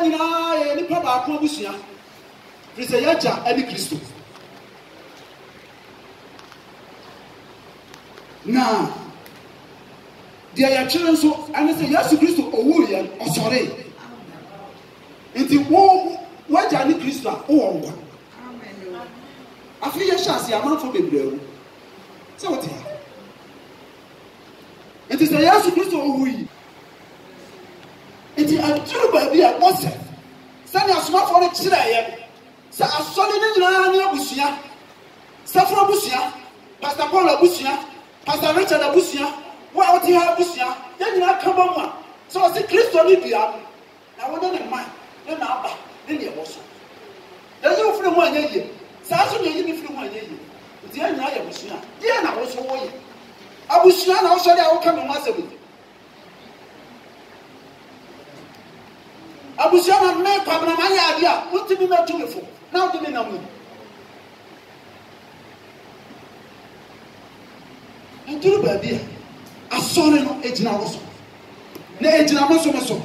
nyina ni pa ba ko abusua Christ yaja ani Kristo na dia ya children so ane say Yesu Kristo owu ye osore nti wo waja ni Kristo a wo ngwa amen afi ye chance ya manfo bebrewu se wote nti say Yesu Kristo owu yi nti aduru ba bi a wose sani asomafo ne kire ye sa asole ne nyina ne abusua safro abusua Pastor Paul abusua Pastor Richard abusua wa oti ha abusua ya nyina kaba mu a so se Kristo ni bia na wo ne man ne na aba ne ne woso ya yo furu mu anya ye sa so ne yi ni furu mu anya ye nti ya nyina ya abusua dia na woso wo ye abusua na wo so dia wo ka me mu asabu abusua na me kwabra ma ya ade a wotimi na tumefo na wo de na mu Nduru baby asore no ejina woso na ejina maso maso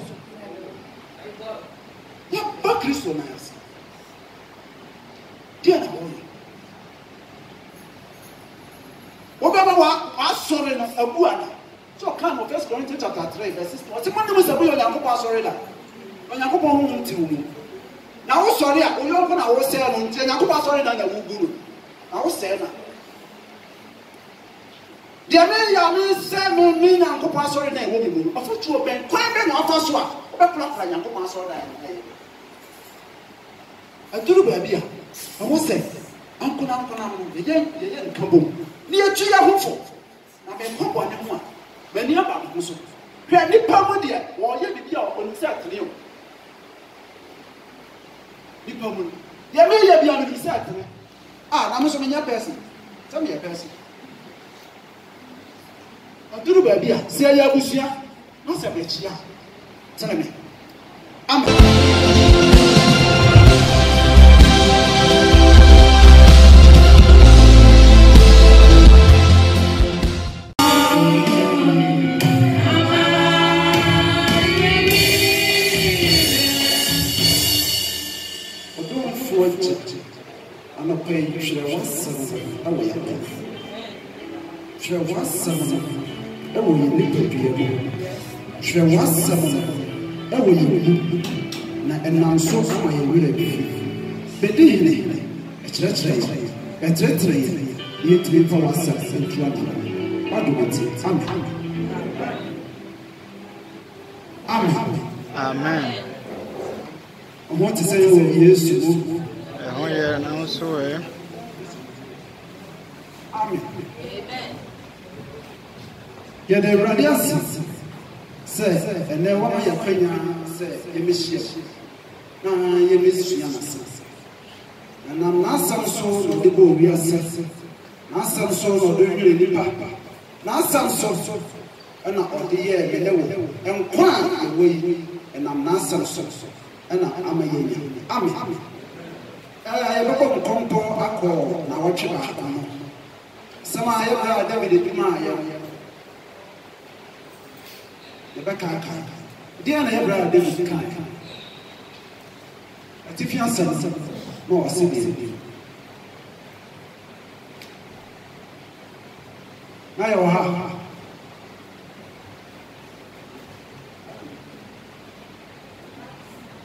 ya ba Kristo na yasa dia na wo obaba wa asore no abu ana so kan of 1 Corinthians chapter 3 verse 6 what man no sabi Onyankopon asore da Onyankopon hu nti mu na wo sore a Onyankopon na wo se no nti Onyankopon asore da na wo guru na wo se na dia me ya me se me mi na Onyankopon asore da wo mu afotu oben kwan be na afa so a obepla Onyankopon asore da aduru ba bia wo se ankona mo ye nkabom ni etu ya hofo na me nkobɔ ne ho a mani aba mo so hwɛ nipa mo de wo ye bibia oni se atene o nipa mo ya me ye bia no se atene na mo so me nya person se me ye person aduru ba bia se ya abusua no se be chia tene me amen na enanso ma ye wira bi bedine etre ye tiri fa wasa sentua di adumati amen what to say Yesu ho ye na so amen ye de radiasi se ene wa ya kwanya se emeshia na ye mesua na na nasam so no de bo wiase nasam so no de hwere nipa nasam so ana ode ye melewo enkwa ye yi enam nasam so ana amaye amen ye bako nkompo akọ na wotwe ba no sama ye bra David bima ye Rebecca dia na hebra David kan atifia sam no asibi na yo ha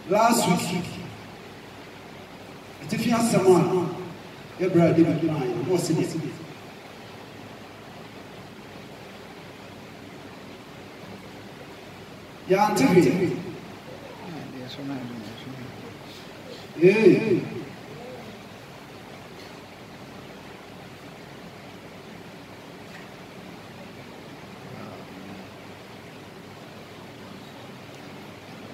last week atifia sam hebra David kan no asibi ya antibi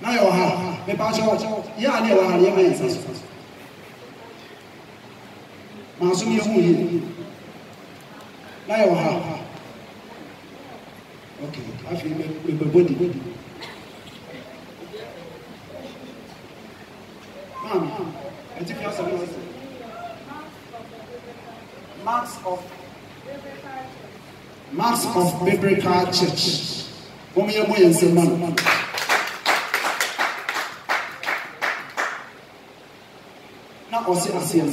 na yo ha me pa cho ya ne wa ya me sa ma so mi hu yi na yo ha okay afi me body Marks of Biblical Church. na ɔse aseɛ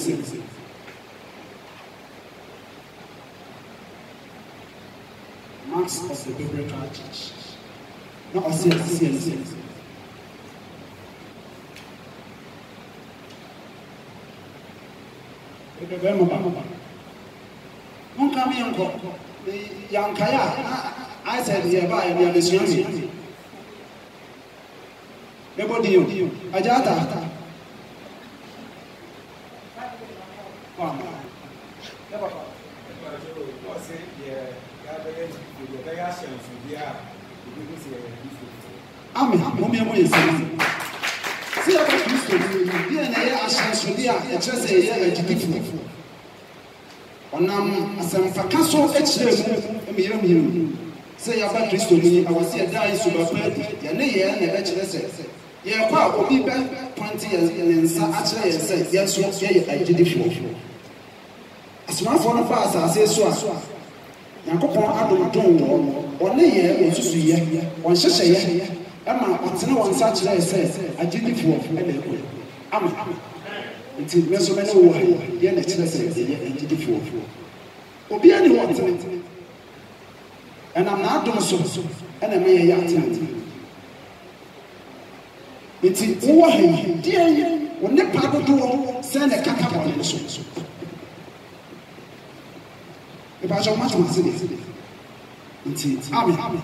marks of the biblical church na ɔse aseɛ Monkame yanko yankaya I said yeah ba ya besuami Ebodiyo ajata wa Amen mo yesi See about Kristo dia na ya ashanso dia e kyerɛ sɛ ya agidifo onam asamfaka so ekyerɛ mu sɛ ya ba Kristo ni awase ya dai so ba pa ya ne ya na e kyerɛ sɛ ya kwa obi ba point ya ne nsa akyerɛ ya sɛ ya so ya agidifo asomafo no fa asase so a Yakopɔn adomdom wɔ ɔne yɛ osusu yɛ ɔnhyehyɛ yɛ ama ɔtena wɔn nsa kyerɛ sɛ agyidifoɔ ɛna ɛkɔ ama nti meso mene wɔ ha yɛ na kyerɛ sɛ yɛ agyidifoɔ obi ani wɔ tene ɛnam n'adom so ɛna me yɛ atena nti wɔ ha yi deɛ wɔ nipa dodoɔ sɛ na kaka bɔ ne so if I shall match my city, Amen.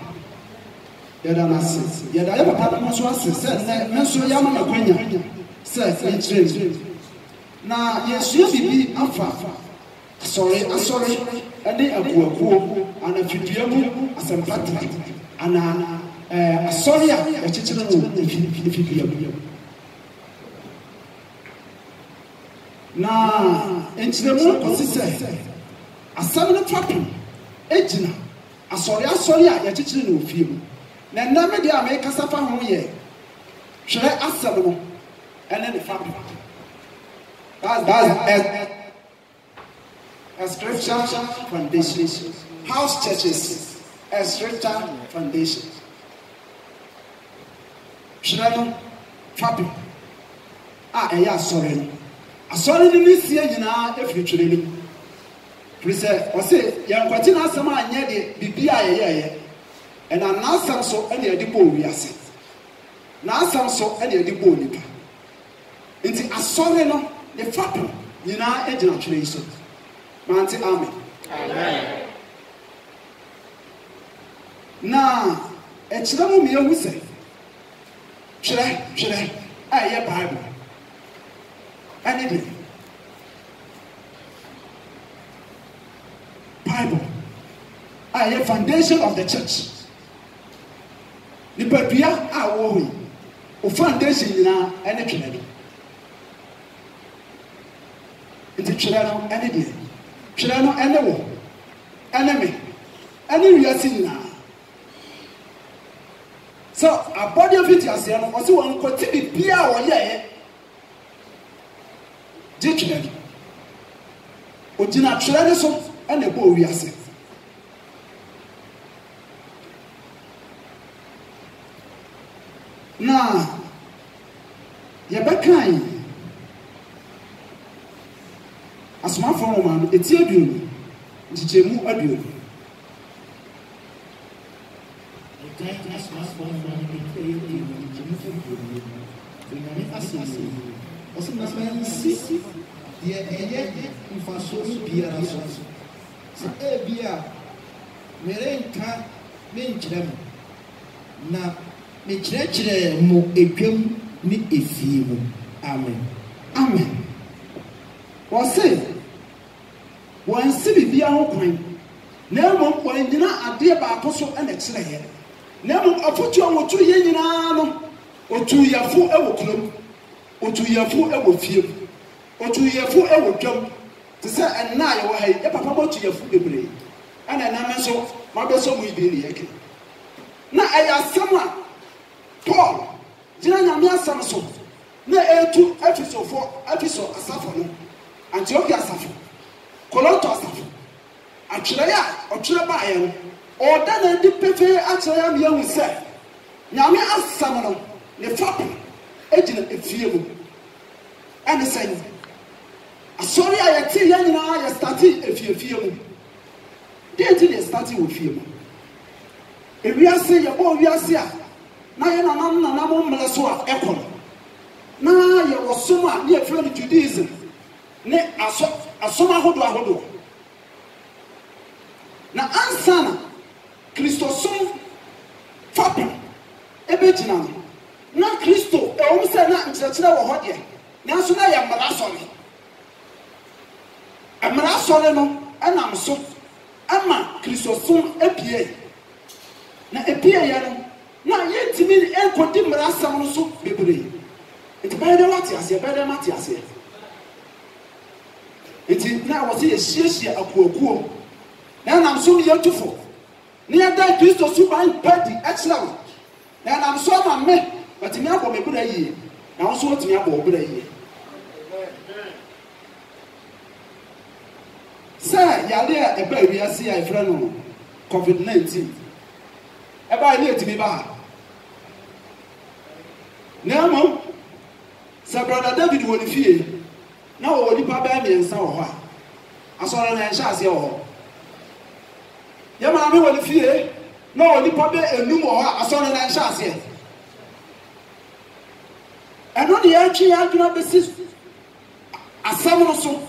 Yada nasi, yada yaba papa monsua said, "Mensu yama na kwenya." Said, "It's na yesu bibi afa." Sorry, and they abuabuo and a fidiamu asempatra and sorry, a chichino fidiamu. Na enchilemu kosise. Asam no papi ejina asori a ya chichiri no ofiem na nname de a me kasa fa ho ye hwere asam no ene ne papi that's a scripture foundation house churches a scripture foundation hwere no papi a eya asori ni sie nyina efiri twere ni Prise ɔse yankwati na asɛm anyɛ de bibia yɛyɛ ɛna n'asɛm so ɛna yɛde bɔ wiase n'asɛm so ɛna yɛde bɔ nipa nti asɔre no ne fapem nyinaa egyina twere yi so mante amen na ɛkyerɛ mu mmienu sɛ twere a ɛyɛ Bible ɛne de Bible, the foundation of the church. The Biblia are worry. The foundation na any children. It's a children any day. Children any war, enemy, any reason na. So a body of it is here. Also, one continue Biblia or yeah. Children. Ojina children so. And the boy we are saying. Now, Yabakai, a small form, it's your doing, Jemu Adu. Ebia merenka menkyerem na mekyerɛkyerɛ mo edwam ni efie mu amen wɔse wɔnsi bibia ho kwan na mmom wɔnyina adeɛ baako so ɛna kyerɛɛ na mmom afotu a wɔtu yɛ nyinaa no otu yɛfo ɛwɔ kurom otu yɛfo ɛwɔ fie otu yɛfo ɛwɔ dwam te sɛ ɛnna yɛ wɔ ha yi papa bɔtu yɛfo bebree ɛna ɛnam nso mabɛsɔ mu ibi ne yɛke na ɛyɛ asɛm a Paul gyina nyame asɛm so na etu Efeso asafo no Antiochia asafo Korinto asafo atwerɛ a ɔtwerɛ baayɛ no ɔda na di pefe akyerɛ ya miɛ hu sɛ nyame asɛm no ne fapem egyina efie mu ɛne sɛ sorry I tell you now you starting if you feel they did starting with you if we are saying we are saying now you know na mo so ekon na you was so ma near friend Judaism ne asoma hodo na ansana Christosom fapem ebegina na Christo e se na nkyerɛkyerɛ wɔ hɔ de na so na yɛ mmara sɔre no ɛnam so ama Christosom epie na epie yɛ no na yɛntimi enkodi mmara asɛm no so bebree nti bɛyɛ dɛ wate ase bɛyɛ dɛ mate ase nti na wɔse yɛhyiahyia akuakuo na nam so yɛ tufo na yɛda Kristo so ban padi ɛkyerɛ wo na nam so ama me batimi abɔ me bra yie na wo so watimi abɔ wo bra yie sɛ yale a ɛba wiase a ɛfrɛ no COVID-19 ɛba ne yɛtimi ba ha na mmom sɛ brother David wɔ ne fie na wɔwɔ nipa bɛɛ mmiɛnsa wɔ hɔ a asɔre na ɛnhyɛ aseɛ wɔ hɔ yɛ maame wɔ ne fie na wɔwɔ nipa bɛɛ enum wɔ hɔ a asɔre na ɛnhyɛ aseɛ ɛno de yɛatwe yɛ adwena bɛsi asɛm no so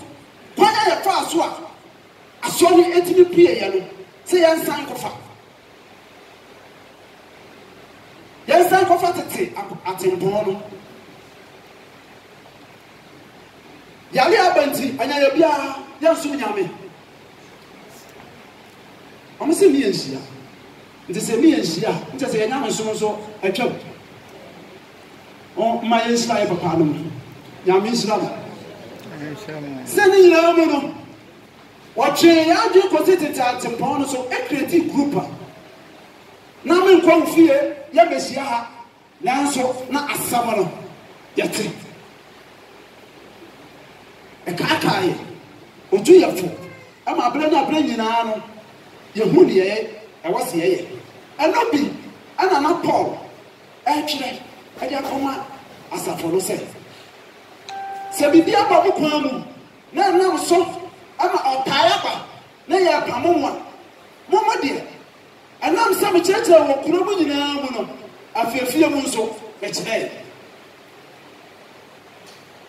kwan a yɛfaa so a asɔre etimi pie yɛ no sɛ yɛnsan kɔfa tete atempɔn no yale abanti anya yɛ bia yɛnso nyame ɔmo sɛ mi yɛnhyia nti sɛ mi yɛnhyia nti sɛ yɛnyame nso nso atwam ma yɛnhyira yɛ papa no mu nyame nhyira no sɛ ne nyinaa mu no wɔtwe yɛadwe kɔsi tete atempɔn no so ɛkreti group a na menkɔ fie yɛbɛhyia ha nanso na asɛm no yɛte ɛkaakaayɛ otu yɛfo ama abere na abere nyinaa no yɛhu ne yɛyɛ ɛwɔ se yɛyɛ ɛno bi ɛna na Paul ɛtwerɛ ɛde akɔma asafo no sɛ bibi aba wo kwan mu na ɛnam so ama ɔtae aba na yɛ apamo mu a mɔmɔ deɛ ɛnam sɛ mekyerɛkyerɛ wɔ kuro mu nyinaa mu no afiafie mu nso mekyerɛ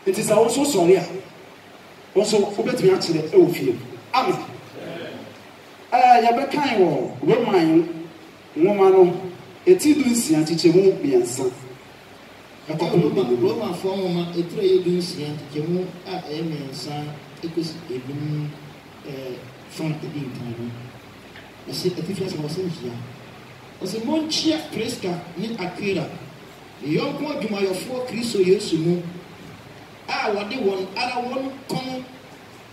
nti sɛ wo nso sɔre a wo nso wobɛtumi akyerɛ ɛwɔ fie amen yɛbɛkan wɔ Roman nwoma no ɛti du nsia kyekyɛmu mmiɛnsa Roman fo nwoma ɛtire yɛ du nsia kyekyɛmu a ɛyɛ mmiɛnsa ɛkɔsi ebim from the beginning. I said, I think I was in here. I said, Monchia, Preska, Nin Akira. The young one to my four Christo Yosumu. Ah, what they want, other one come,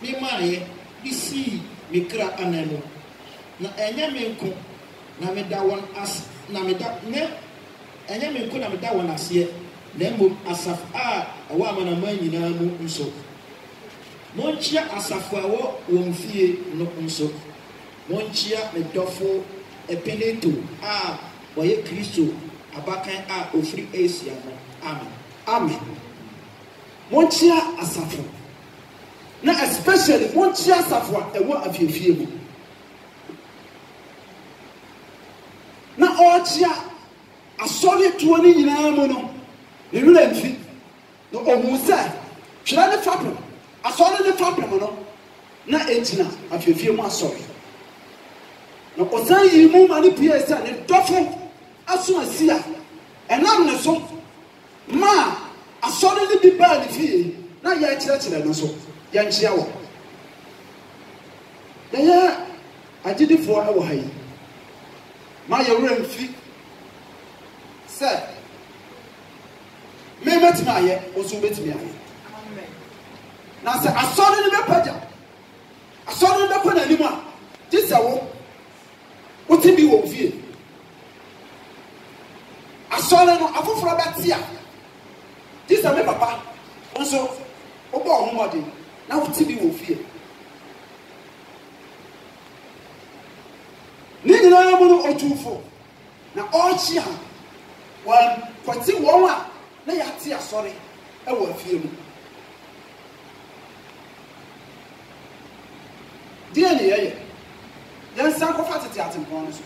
me my, me see, me crack anemo. Na enyamenko, na me da one as, na me da, ne, enyamenko na me da one as ye, nemo asaf, a woman a man in a moon so. Monchia asafawo, won fee, no so. Monchia me dofo epeneto a oye Kristo abakan a ofri Asia no amen amen monchia asafo na especially monchia asafo a ewo afiefie mu na ochia asori tuo ni nyinaa mu no ne wura mfi no ohun sɛ hwera ne fapem asori ne fapem no na etina afiefie mu asori na osan yi mu mani pie sɛ ne dɔfo aso asia ɛnam ne so ma asɔre ne bi baa ne fie na yɛ kyerɛkyerɛ no so yɛnkyea wɔ yɛyɛ agyidifoɔ ɛwɔ ha yi ma yɛwura mfi sɛ mɛtumi ayɛ ɔso bɛtumi ayɛ na sɛ asɔre ne bɛpagya asɔre ne bɛkɔ n'anim a gye sɛ wo wote bi wɔ fie asɔre no afoforo bɛte a gye sɛ me papa nso wobɔ ɔho mmɔden na wote bi wɔ fie ne nyinaa mu no ɔtumfo na ɔrekyi ha wɔkɔte wɔn a na yɛate asɔre ɛwɔ afie mu deɛ ne yɛyɛ yɛnsan kɔfa tete atempɔn no so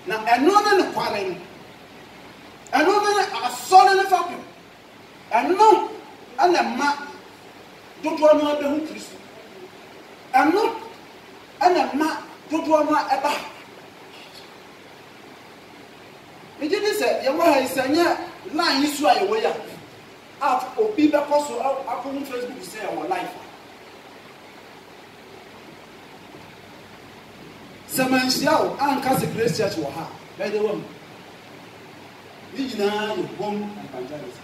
na ɛno ne ne kware no ɛno ne asɔre ne fapem ɛno ɛna ma dodoɔ no abɛhu Kristo ɛno ɛna ma dodoɔ no ɛba megye di sɛ yɛwɔ ha yi sɛ nyɛ line yi so a yɛwɔ yi a obi bɛkɔ so akɔhu Facebook sɛ yɛwɔ live sɛ manhyia wo anka sɛ Grace Church wɔ ha bɛde wɔ mu ne nyinaa yɛ home evangelism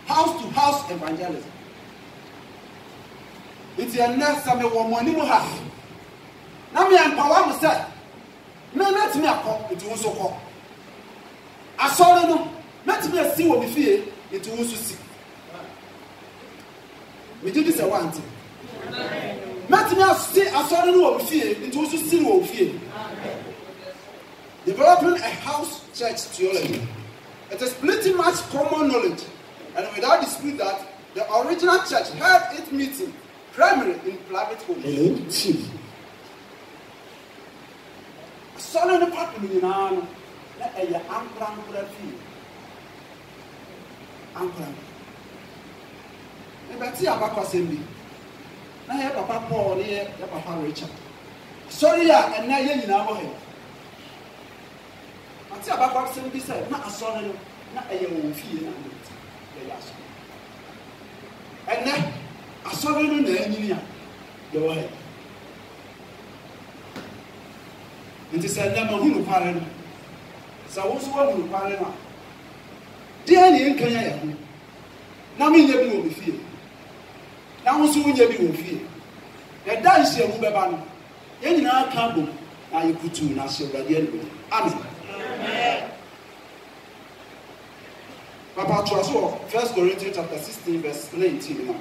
house to house evangelism nti ɛnnɛ sɛ mewɔ mo anim ha na meyɛmpawa mo sɛ mɛtumi akɔ nti wo nso kɔ asɔre no mɛtumi asi wɔ me fie nti wo nso si megye di sɛ woante mɛtumi asi asɔre no wɔ me fie nti wo nso si wɔ wo fie developing a house church theology. It is pretty much common knowledge and without dispute that the original church had its meeting primarily in private homes. Asɔre no papi nyinaa no na ɛyɛ ankora fie ankora ebɛti abakwasɛm bi na yɛ papa Paul ne yɛ papa Richard asɔre a ɛna yɛ nyinaa wɔ ha ati abakwasɛm bi sɛ na asɔre no na ɛyɛ wɔn fie na ɛyɛ asɔre ɛnɛ asɔre no na ɛnyini a yɛwɔ ha nti sɛ ɛnɛ ma hu nokware no sɛ wo nso wahu nokware no a deɛ ne yɛnkanya yɛ ho na menyɛ bi wɔ me fie na wo nso wonyɛ bi wɔ fie yɛda nhyiamu bɛba no yɛn nyinaa ka bom na yɛkutu na ahyɛ Awurade anim amen Papa to us 1 Corinthians chapter 16 verse 19 now.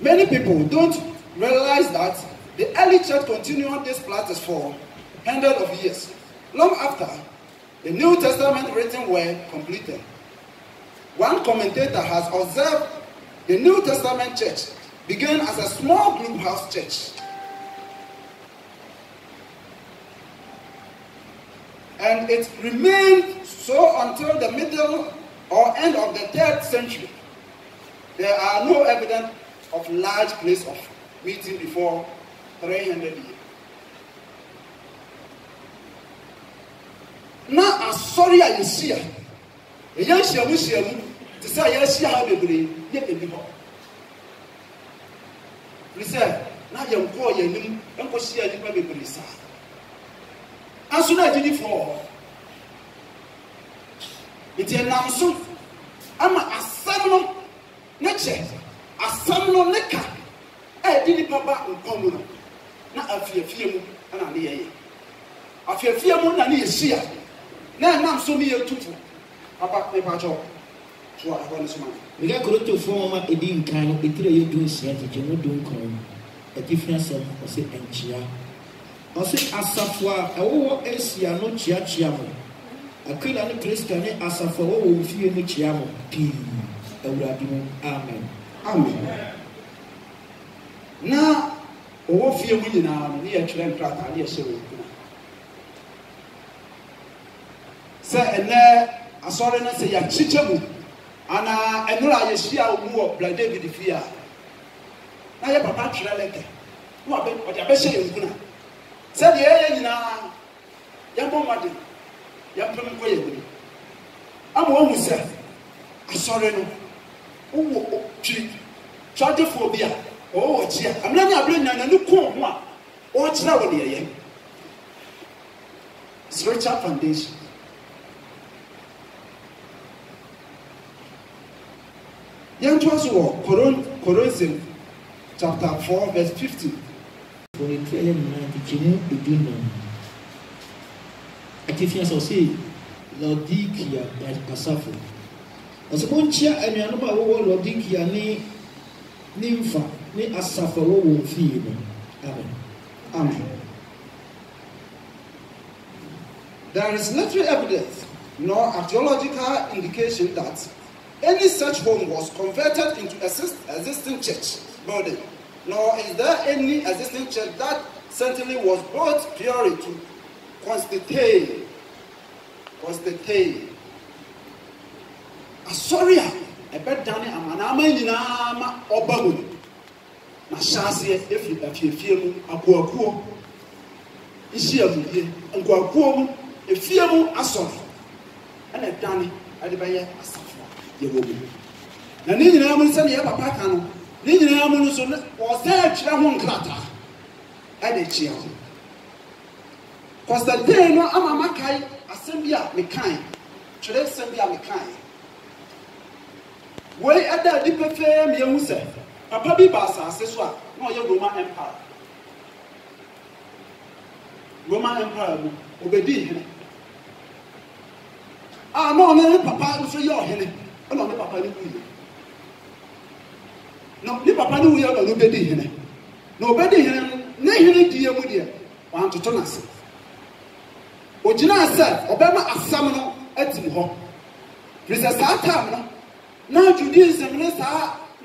Many people don't realize that the early church continued this practice for hundreds of years, long after the New Testament written were completed. One commentator has observed the New Testament church began as a small group house church. And it remained so until the middle or end of the 3rd century. There are no evidence of large place of meeting before 300 years. Now, sorry, I see a young Shamu to say, yes, you have a brain, yet a little. We said, now you're going to go see a little bit. As soon as you did for it, is now so. I'm a seminal nature, a seminal necker. I did papa in common. Not a few and I near you. A few more than you see. Now, I'm so near to Papa, my patch. We got to form a being kind of you do set that you know don't come a difference of say and chia. Also, Asafwa, a war Asia no chiamo. A Kilan Christian Asafwa will feel me chiamo. P. Amen. Amen. Now, all fear we now near Tram Prata, near so. Sir, and there, I saw them say, a chichamu. And I know I see how more blood David fear. Now, your papa treleke. What your best in Guna? Said the air now, young woman, young woman. I'm one who said, I saw them. Oh, phobia. Oh, dear. I'm not bringing a new corn. What's now here? Spiritual foundation. Young Joshua, Colossians chapter 4, verse 15. For the trailing man, the Jimmy, the Dunham. I think yes, I'll say, Laodikia and Asafo. As a bonchia and your number of Laodikia, Nympha, ne Asafo will feed. Amen. Amen. There is literary evidence nor archaeological indication that any such home was converted into existing church building, nor is there any existing church that certainly was brought prior to Constantine. Asoria, a bed down in Amanama in Ama or Babu. Nashasi, if you feel a Guapo, is here, and Guapo, a fearful Asor, and a Danny, at the Bayer Asafra, your woman. And in the Amazon, you have a Pacano, in the Amazon, was there Chiramon Clatter, and a chill. Constantine, no Amamakai, Assembia, Mekai, Chile Sembia Mekai. Way at the deeper fair, Miamuse, a puppy bassa, Seswa, no, your Roman Empire. Roman Empire, obey. Ah, no, Papa, so your henny. Oh, no, Papa, no, the Papa knew you are nobody henny. Nobody henny, nay, dear Woody, want to turn us. Ojina said, Obama Asamano at home. Princess Atamno. Now Judaism is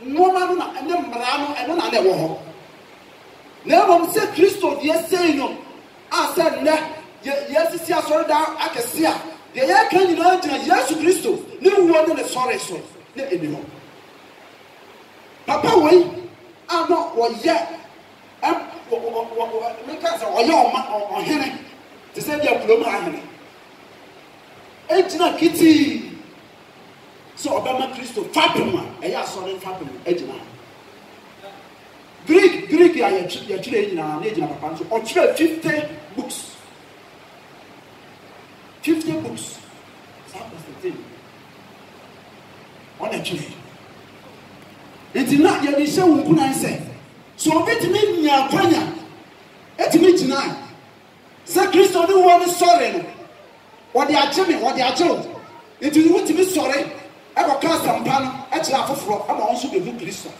no man and then Marano and one other war. Never said Christo, yes, say no. I said, yes, it's your sword down, I can see. The air can you know, yes, Christo, no one in the sorry so. Anymore. Papa, wait, I'm not what yet. I'm because of your man or Henry to say your Pluma. It's not kitty. So Obama Christo Fatima, a yason Fatima, Edna. Greek, I am children in our nation of Pancho, or 50 books. 50 books. That was the thing. On a tree. It is not yet so good, I say. So it means me a Panya. It means tonight. Sir Christo, no one is sorry. What they are Jimmy, what they are told. It is what to be sorry. I will cast some pan at the floor. I will also be good Christo.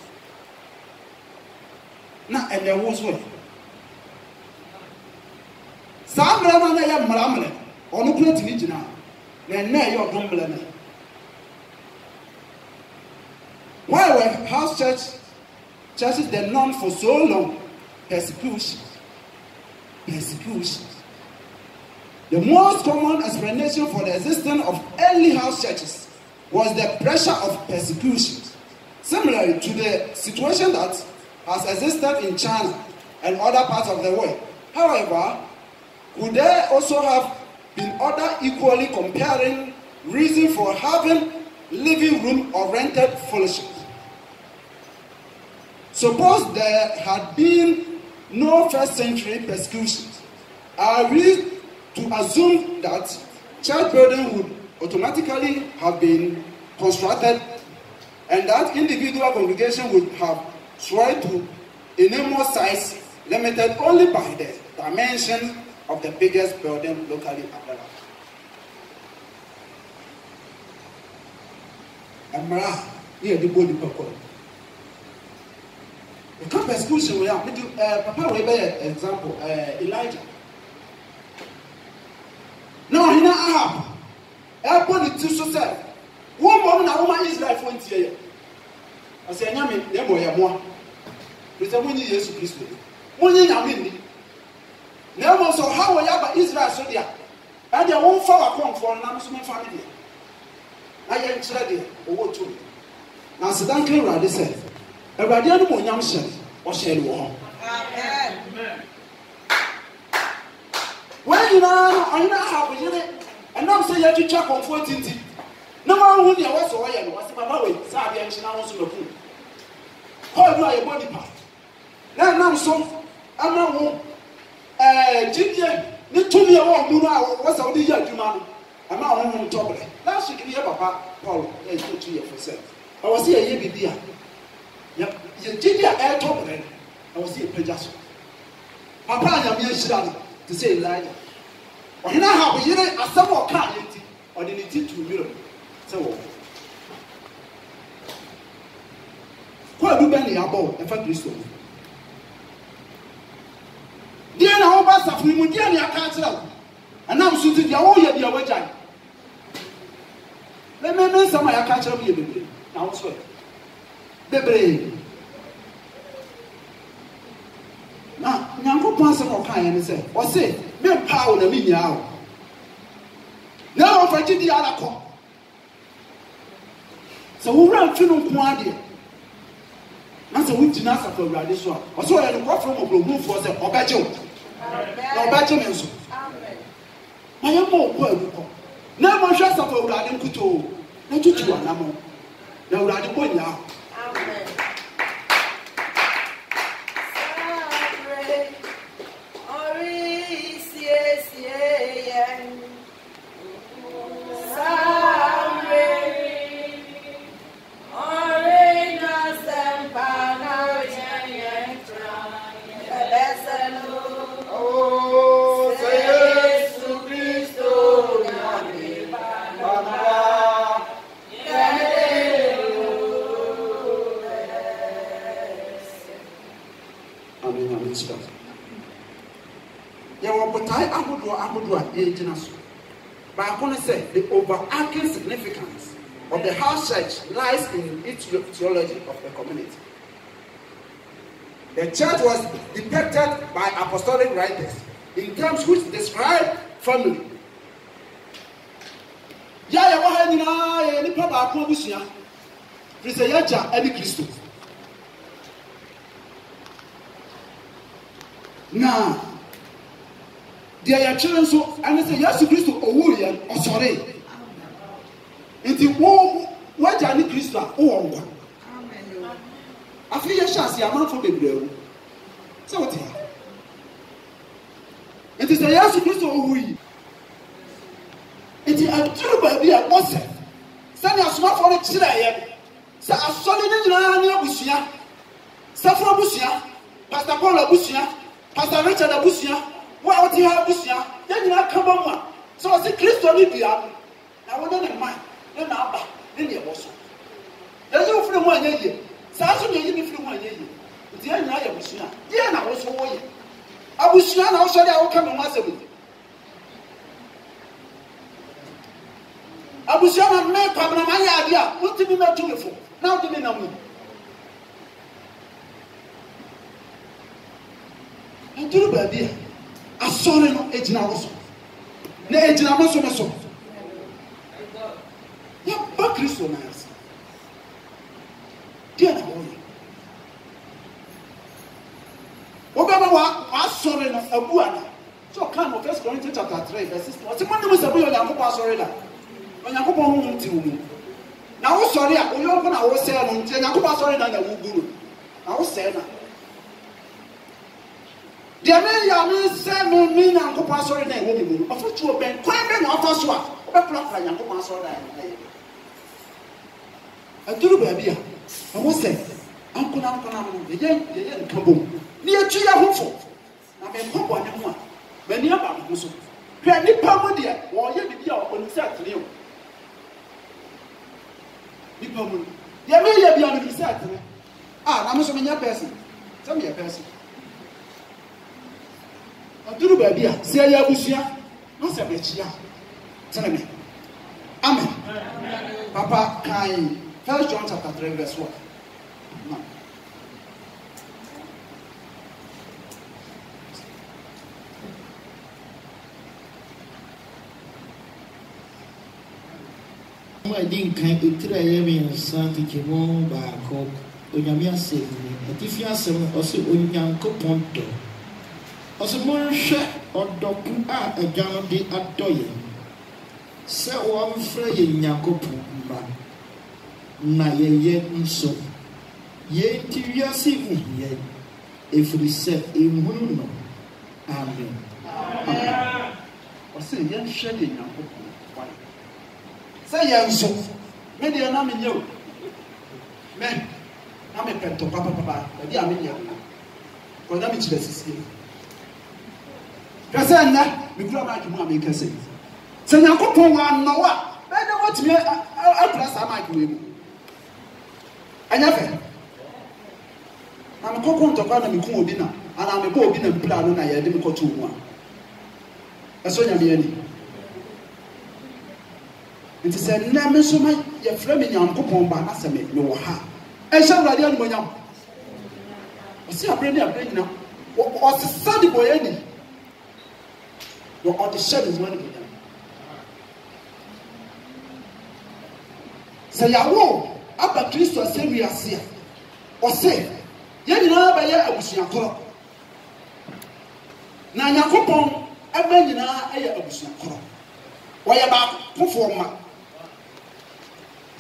Now, and there was one. Some Ramana yam Maramale, or no plate in it now. Then now you're grumbling. Why were house churches then known for so long? Persecution. The most common explanation for the existence of early house churches was the pressure of persecution, similar to the situation that has existed in China and other parts of the world. However, could there also have been other equally comparing reasons for having living room or rented fellowship? Suppose there had been no first century persecutions, are we to assume that church building would automatically have been constructed and that individual congregation would have tried to enormous size limited only by the dimension of the biggest building locally available? Amara, here the body purple. The kind of persecution we have, Papa will be an example, Elijah. No, he not Ahab. Everybody to yourself. One woman and woman Israel for 20 years. I say, Yami, they boy, more. But the money is Christ. Money, I mean, never so how we have Israel so there. And they won't follow come for an Amazon family. I am ready over to me. Now, Sudan came right, they said, a radiant Monyam shell or shell war. When you know, I know how we did it. And now say you have to check on 14. No one who was so I was about it. Sabi and China was the pool. How do I body part? Now, so I'm not home. Gideon, the 2 year old Muna was out the year, Juman. I'm not home top of it. Last week, you have Papa Paul, 2 years for self. I was here, you be there. Yep, you did your air top of it. I was here, Pejas. Papa, I'm here, Shirley, to say Elijah. Or you know how we hear a summer car, or the need to mirror. So, what do Benny about the factory store? Dear, now, Bassa, we would get your castle. And now, so did your own year, your wager. me sama ya ka kire mu ye bebre na wo so bebre na nyankopon asem okan ye ne se o se me pawo na me nya o na o fa gidi ala ko so wo ran fi no ko ade na so wo jina sa for urade so a o so ya no from ogbrogun fo se obaje o na obaje me so amen ma ya mo ko agu ko na mo hwa sa for urade nkuto na tutu ana mo na urade ko nya amen the overarching significance of the house church lies in its theology of the community. The church was depicted by apostolic writers in terms which describe family. Ya wa ni na ye ni pa ba ko busia. Christ ya ja ani Kristo. Na dia ya children so and say yes Kristo owu ye osore. Nti wo waja ni Kristo a wo ngwa. Amen. Afi ye chance ya man fo bebrewu. So what here? Nti say yes Kristo owu yi. Nti aduru ba bi a mose. Sani asoma fo ne kire ye. Sa asole ni nyina na abusia. Safo abusia, Pastor Paul abusia, Pastor Richard abusia. Wa oti ha busia ya nyina ka ba mu a so o se Kristo ni bia na wo ne man ne na aba ne ne boso ya yo fure mu anya ye sa so ne yi ni fure mu anya ye nti ya nyina ya busia ye na wo so wo ye abusia na wo so dia wo ka me mu asebu abusia na me pa na ma ya dia wo ti mi metu me fo na wo ti mi na mu nduru ba bia asore no ejina woso na ejina moso meso ya ba Kristo na yasa dia na woye obaba wa asore no abu ana so kan of 1 Corinthians chapter 3 verse 16 o ti mo no sabu yo yanko pa asore la yanko pa hu nti wu na wo sore a oyo ko na wo se no nti yanko pa asore na wo guru na wo se na dia me ya me se me mi na nko pa sorry na wo bi mu afutu oben kwan be na afa so a obepla nyanko pa sorry na aduru ba bia wo se anko na mo ye nkabom ni etu ya hofo na me nkobɔ ne ho a mani aba mo so hwɛ nipa mo de wo ye bibia o ni se atere o nipa mo dia me ye bia ni se atere na mo so me nya person se me ye person aduru ba bia se ya busua no se be chia tell me amen papa kai 1 John chapter 3 verse 1 no mo din kan etira ye mi nsa tikimo ba ko onyame asem atifi asem o se onyankopon do o se mo hwe odoku a agyan de adoye se wo mfra ye nyankopon ba na ye nso ye tiwiase mu ye efri se ehunu no amen o se ye hwe ye nyankopon ba se ye nso me de na me nyew me na me pento papa e a me nyew ko da me chire sisi kase na me kura ma adwuma me kase se nyankopon wa annowa be de wotimi apra sa ma adwuma mu anya fe na me kokon to kwa na me kun obi na ana me ko obi na mpla no na ye de me koto mu a eso nya me ani Nti sɛ na me so ma yɛ frɛ me Nyankopɔn ba na sɛ me wɔ ha. Ɛhyɛ Awurade animuonyam. Ɔsi abrɛ ne abrɛ nyina. Ɔsesa de bɔyɛ ni. Ɔde hyɛ ne mu animuonyam. Sɛ yawo aba Kristo asɛ wiase a ɔsɛ yɛn nyinaa bɛyɛ abusuakorɔ. Na Nyankopɔn aba nyinaa ɛyɛ abusuakorɔ. Wɔyɛ baakofoɔ ma.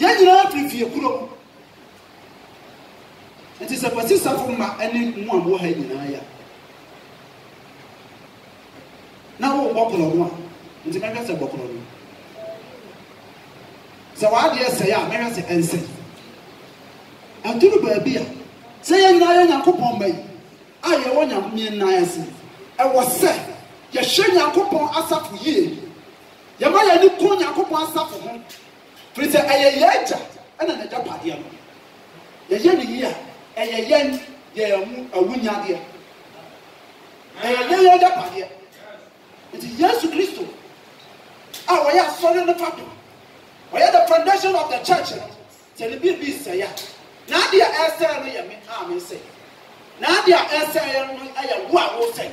Yɛn nyinaa fifie kuro. Nti sɛ kwasi safo ma ɛne mu a wɔ ha nyinaa ya. Na wo bɔkɔlɔ no a, nti mɛhwɛ sɛ bɔkɔlɔ no. Sɛ wɔadeɛ sɛ ya, mɛhwɛ sɛ ɛnsɛ. Aduru baabi a sɛ yɛn nyinaa yɛ Nyankopɔn ba yi a yɛwɔ Nyame nan ase. Ɛwɔ sɛ yɛhwɛ Nyankopɔn asafo yie. Yɛma yɛn ni ko Nyankopɔn asafo ho. Firi sɛ ɛyɛ yɛn agya ɛna n'agya padeɛ no. Yɛyɛ ne yie a ɛyɛ yɛn yɛn mu awunyadeɛ. Ɛyɛ yɛn agya padeɛ. Nti Yesu Kristo a wɔyɛ asɔre ne fato. Wɔyɛ the foundation of the church no. Sɛ ne bi sɛ ya. Na ade a ɛsɛ no yɛ me a me sɛ. Na ade a ɛsɛ yɛ no ɛyɛ wo a wo sɛ.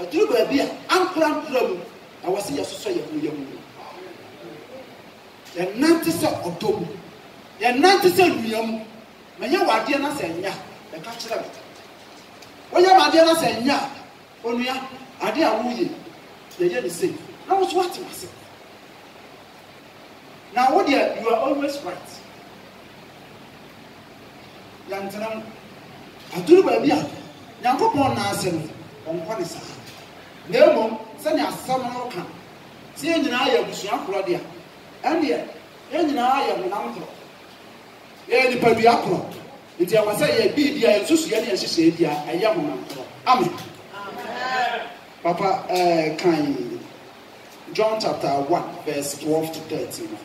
Aduru baabi a ankora mu na wɔsi yɛ soso yɛ mu. Yɛ nante sɛ ɔdɔ mu. Yɛ nante sɛ nua mu. Ma yɛ wadeɛ na sɛ nya. Yɛ ka kyerɛ me. Wɔyɛ wadeɛ na sɛ nya. Onua ade a woyɛ yɛyɛ ne sɛ. Na wo so wate wase. Now what you are always right. Yantanam aduru baabi a Nyankopɔn na asɛm ɔnkɔ ne saa. Na mmom sɛ ne asɛm no ka. Sɛ yɛn nyinaa yɛ abusua korɔ de a ɛndeɛ yɛn nyinaa yɛ honam korɔ. Yɛyɛ nipadua korɔ. Nti ɛwɔ sɛ yɛ bi di a yɛsusu yɛ ne yɛhyehyɛ di a ɛyɛ honam korɔ. Amen. Papa kan John chapter 1 verse 12 to 13.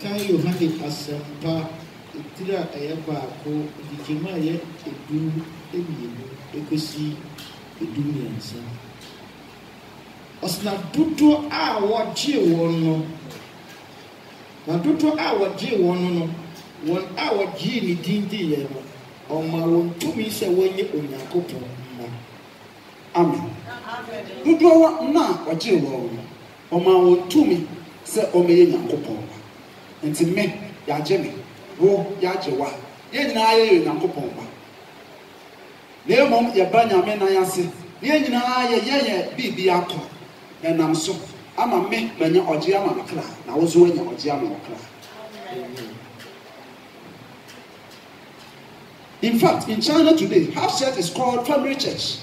Kan Yohane asɛmpa etiri a ɛyɛ baako dikema a ɛyɛ mmienu ekosi mmiɛnsa. Ɔsena dodoɔ a wɔgye wɔn no. Na dodoɔ a wɔgye wɔn no wɔn a wɔgye ne din di yɛ no ɔma wɔn tumi sɛ wɔnyɛ Onyankopɔn mma. Amen. Dodoɔ na wɔgye wɔn no ɔma wɔn tumi sɛ ɔmɛyɛ Nyankopɔn. Nti me yagye me wo yagye wa yɛn nyinaa yɛ Nyankopɔn ba. Na mmom yɛba Nyame nan ase yɛn nyinaa yɛ biribi akɔ ɛnam so ama me manya ɔgye ama me kra na wo so wanya ɔgye ama wo kra. In fact, in China today, half church is called family church.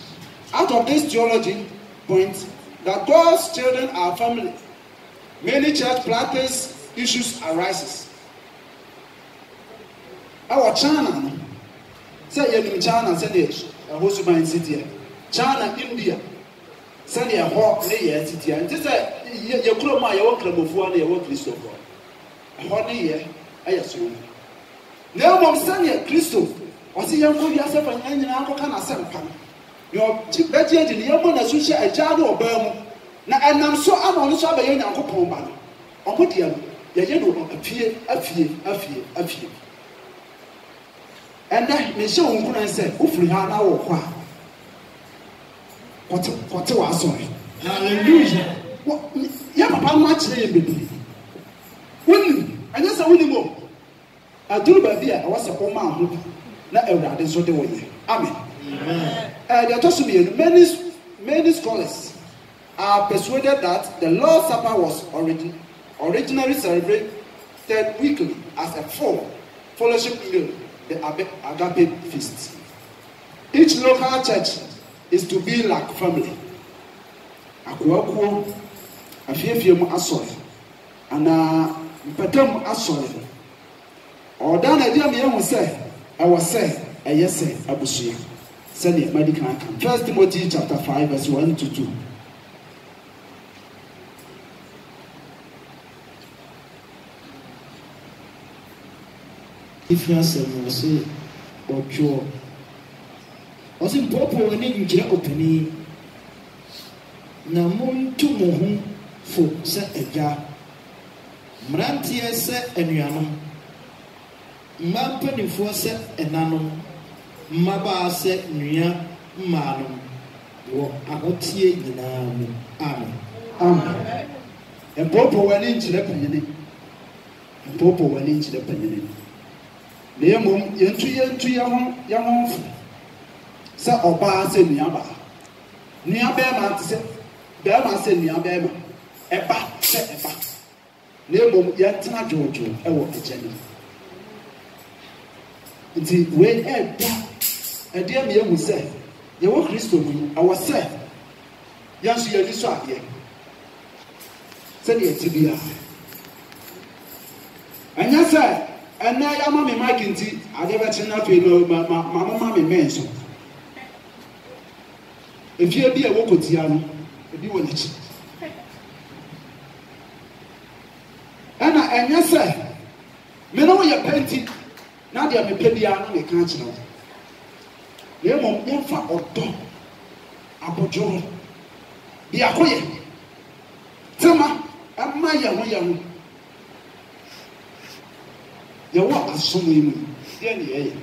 Out of this theology point that God's children are family, many church practice issues arises. Our China, say in China, say a Hosuban city, China, India, say a hawk, lay city, and this is your Kroma, your club of one, your Christopher. A honey year, I assume. No one send a Christo, or see young for yourself and any uncle can assemble. Your better in the young one as you say a jar or Burma. Now, and I'm so I'm on the side of your uncle Pomba. Or put you. Yɛyɛ no afie ɛnɛ mehyɛ wo nkuran sɛ wofiri ha na wɔ hɔ a kɔte w'asɔre. Hallelujah. Yɛ papa no akyerɛ yɛn bebree wonim ɛnyɛ sɛ wonim o aduru baabi a ɛwɔ sɛ ɔma ho na Awurade nso de wɔ yɛ. Amen. Deɛ ɛtɔ so mmienu many scholars are persuaded that the Lord's Supper was originally celebrated weekly as a form fellowship meal, the agape feast. Each local church is to be like family. Akuakuo, afiefiem asɔre, ana mpatam asɔre. Ɔda na dia me ehu sɛ ɛwɔ sɛ ɛyɛ sɛ abusua. Sɛnea medical kan. 1 Timothy chapter 5 verse 1 to 2. If you are saying, say, or cure, ɔsi mpɔpɔ wɔ ne nkyerɛ ɔpanin na montu mo ho fo sɛ agya mmeranteɛ sɛ anuanom mmaa mpanimfoɔ sɛ ɛnanom mmabaa sɛ nnua mmaanom wɔ ahoteɛ nyinaa mu amen. Amen. Mpɔpɔ wɔ ne nkyerɛ panyin. Mpɔpɔ wɔ ne nkyerɛ panyin. Na yɛmom yɛntu yɛn ho fo sɛ ɔbaa sɛ nua baa. Nua bɛrima te sɛ bɛrima sɛ nua bɛrima. Ɛba sɛ ɛba. Na yɛmom yɛntena dwoodwoo ɛwɔ agya no. Nti wei ɛda ɛdeɛ mi ehu sɛ yɛwɔ Kristo mu awɔ sɛ yɛn nso yɛni so adeɛ sɛdeɛ ɛte bia ɛnyɛ sɛ ɛnɛ yɛama me mike nti adeɛ bɛkye no afei no mamoma me mɛn so efie bi a ɛwɔ kotia no ebi wɔ n'akyi ɛna ɛnyɛ sɛ me ne wo yɛ pɛnti na deɛ mepɛ biara no meka akyerɛ wo na mmom yɛmfa ɔdɔ abodworo biako yɛ tema ɛma yɛn ho yɛwɔ asom yi mu deɛ ne yɛyɛ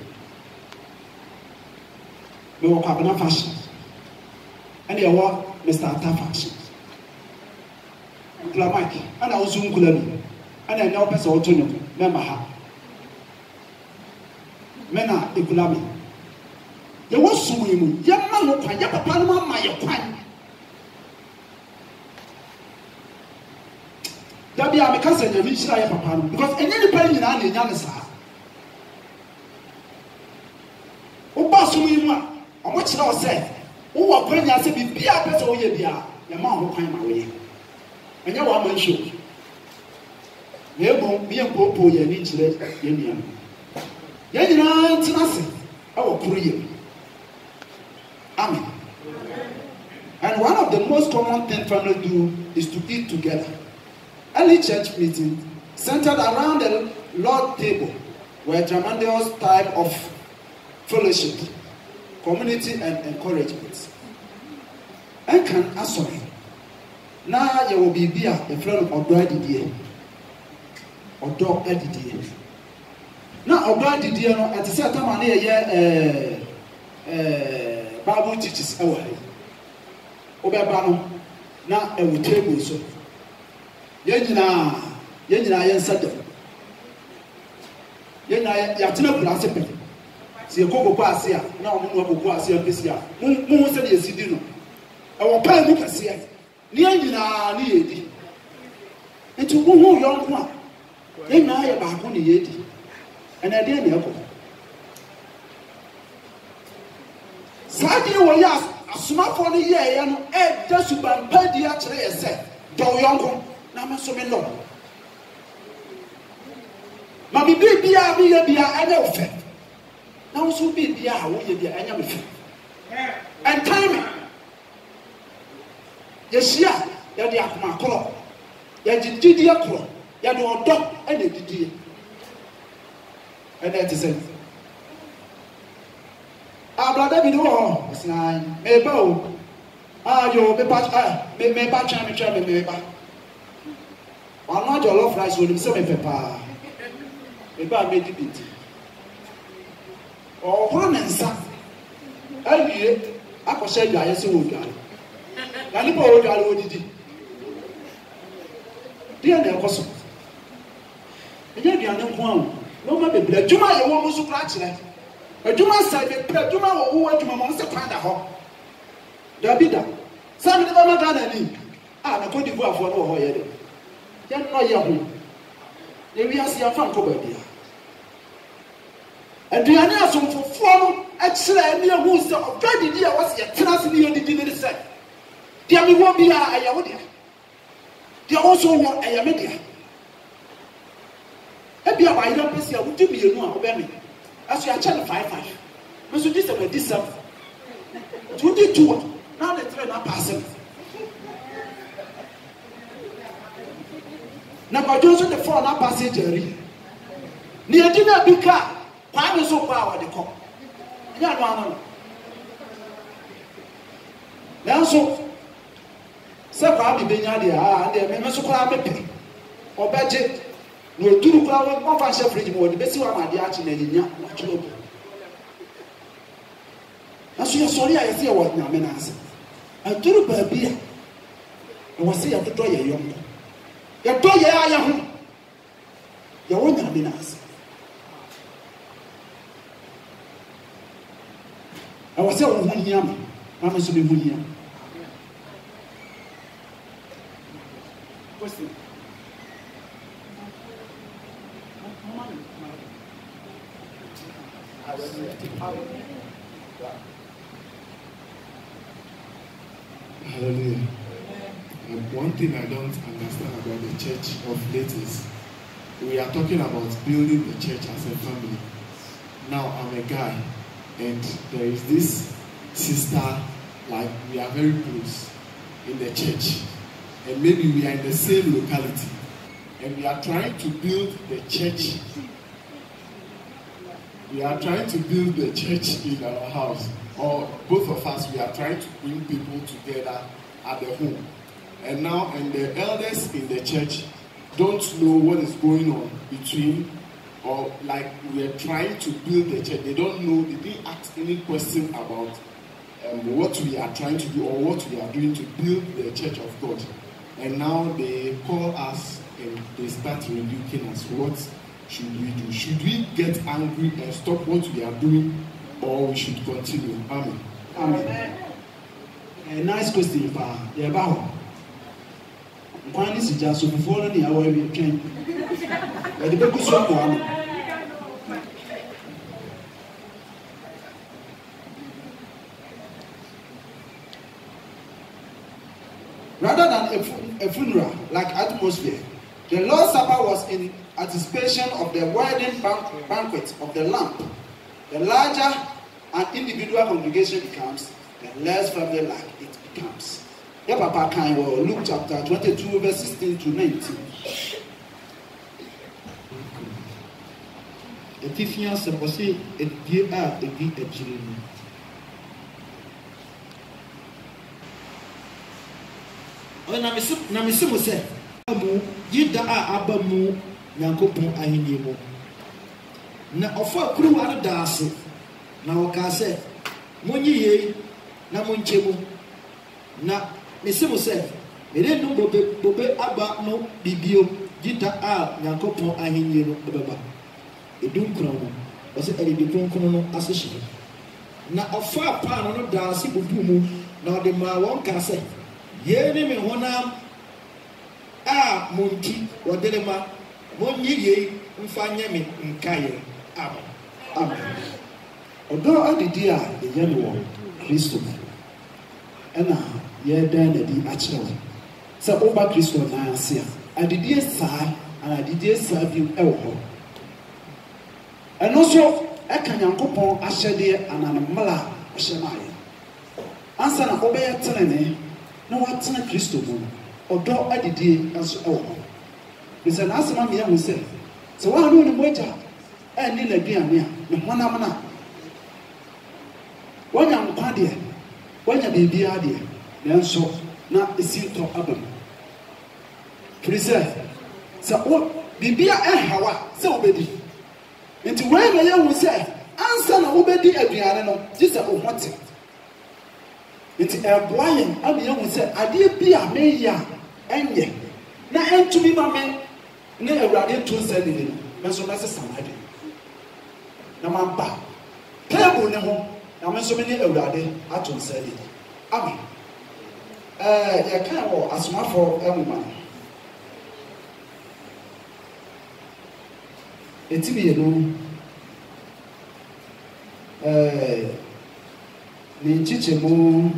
mewɔ Kwabena fashion ɛne yɛwɔ Mr. Ata fashion nkula mike ɛna wo nso nkula bi ɛna ɛnyɛ wopɛ sɛ woto ne mɛma ha mena ekula me yɛwɔ som yi mu yɛma no kwan yɛ papa no ama yɛ kwan dabi a meka sɛ nyame nhyira yɛ papa no because ɛnyɛ nipa nyinaa na ɛnya ne saa woba som yi mu a ɔmo kyerɛ wo sɛ wowɔ kwan nya sɛ biribia pɛ sɛ woyɛ bia yɛma ho kwan ma woyɛ ɛnyɛ wɔ ama nhyɛ na ɛmmom meyɛmpoopo yɛ ani kyerɛ yɛ nua no yɛn nyinaa ntena ase ɛwɔ koro yɛ amen. And one of the most common things families do is to eat together. Early church meetings centered around the Lord's table were a tremendous type of fellowship, community, and encouragement. And can answer now you will be a friend of God Didier or dog Didier. Now, God Didier at the same time, Bible teaches our Obabano now a table so. Yenina Yensa. Yena Yatina Plasip. See a cocoa passia, now Moasia Pissia. Moon said yes, you didn't. Our parent can see it. Niana Niedi. And to whom young one. They know about only Yeti. And I didn't know. Sadi wo ya asomafo no ye no e da suban padi a kire ye se do yonko na maso me no ma bibia bi ye bia ene ofe na wo so bibia a wo ye bia enya me fe and time ye shia ye de akoma koro ye didi akoro ye de odo ene didi ene it is Brother, we do all. It's nine. Maybe, you be patch. Me patch and me try me maybe. One not your love rice will say me papa. Maybe I made it. Oh, one and some. I could say, I see what guy. Nani po guy what did he? Dear, there was. And yet, you are not one. No, my baby. Do my woman so scratch that. Adwuma sɛ be adwuma wɔ wo adwuma mo sɛ kwanda hɔ dabida sɛ me de ba magana ni na kodi bu afɔ no wɔ hɔ yɛ de yɛ no yɛ ho ne wi ase afa nkɔ ba bia aduane asomfofoɔ no akyerɛ ani ehu sɛ ɔgadidi a wɔsɛ yɛ tena se ne yɛ didi ne sɛ deɛ me wɔ bia ɛyɛ wo deɛ wo so wɔ ɛyɛ me deɛ ebia ba yɛ pɛsi a wodi mienu a wobɛ me as you are channel 5-5. But you did this 7. You did 2. Now the train are passing. Now, by Johnson, the 4 are passing. Near dinner, big car. Why is so power the cop? No. nanso se kwa bi benya de de me so kwa mepe obeje no duru kwa wo fa hye fridge mo de besi wa ma de a chi na nyinya wa kilo bo nanso ya sori a yesi ya wo nyame na ase aduru ba bia wo se ya dodo ye yom ya do ye aya ho ya wo nyame na ase I was saying, I'm a sort of William. Question. Hallelujah. One thing I don't understand about the church of late is we are talking about building the church as a family. Now I'm a guy. And there is this sister, like we are very close in the church. And maybe we are in the same locality. And we are trying to build the church. We are trying to build the church in our house. Or both of us, we are trying to bring people together at the home. And now, and the elders in the church don't know what is going on between, or like we are trying to build the church. They don't know, they didn't ask any question about what we are trying to do or what we are doing to build the church of God. And now they call us and they start rebuking us. What should we do? Should we get angry and stop what we are doing, or we should continue? Amen. Amen. A nice question, Pa. Yeah, Bao. One is just before any hour we train. But the book is one. Rather than a funeral like atmosphere, the Lord's Supper was in anticipation of the wedding banquet of the Lamb. The larger an individual congregation becomes, the less family-like it becomes. Yeah, Papa can Luke chapter 22, verse 16 to 19. Ephesians se edie a edi ejiri ni. Na mesimu se amu yida a abamu Nyankopon ahenni mu. Na ofa kuruwa no daase na woka se monyi yei na monchemu. Na mesimu se ere no bobe aba no bibio yida a Nyankopon ahenni no beba. Edum krono ose edi kronkrono no asehye. Na ofa pa no daase bubu mu na ode ma won ka se ye ni me honam a monti wodelema monyi ye mfanye me nkaye. Amen. Amen. Odo adidi a ye no wo Kristo ena ye dan na di akire wo se oba Kristo na ase a adidi saa ana adidi saa bi ewo ho eno so eka Nyankopon ahyede ananmala ahye na ye ansa na obeye tenene na watena Kristo mu odo adidi aso ewo ho bisa na asema me yahu se wa no ni moja eni la duane a ne honam na wanya nkwa de wanya bibia de nanso na esinto abam prese sa o bibia hawa se obedi nti we me yahu se ansa na obedi aduane no gisa o hote nti eboayen abi yahu se ade bia me ya enye na entumi ma me ne awurade to se ne ni nanso na se samade na mamba table ne ho na me so me ne awurade ato se ne amen ya kan wo asomafo emuma etibi no ni chichemu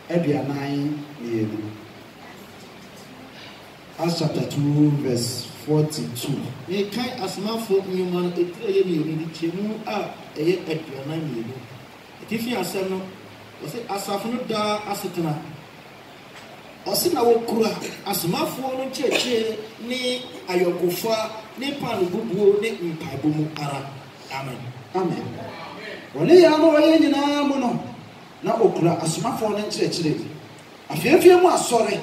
aduanan ne Acts chapter 2 verse 42. Me kai asmafo nyuma etire ye ni chemu a eye aduanan ne no. Etifi asem no o se asafo no da asetena. O se na wo kura asmafo no cheche ni ayogofa ni panu bubuo ni mpaibo mu ara. Amen. Amen. Wale ya no ye nyina mu no na okura asomafo no nkyerɛkyerɛ afiafia mu asɔre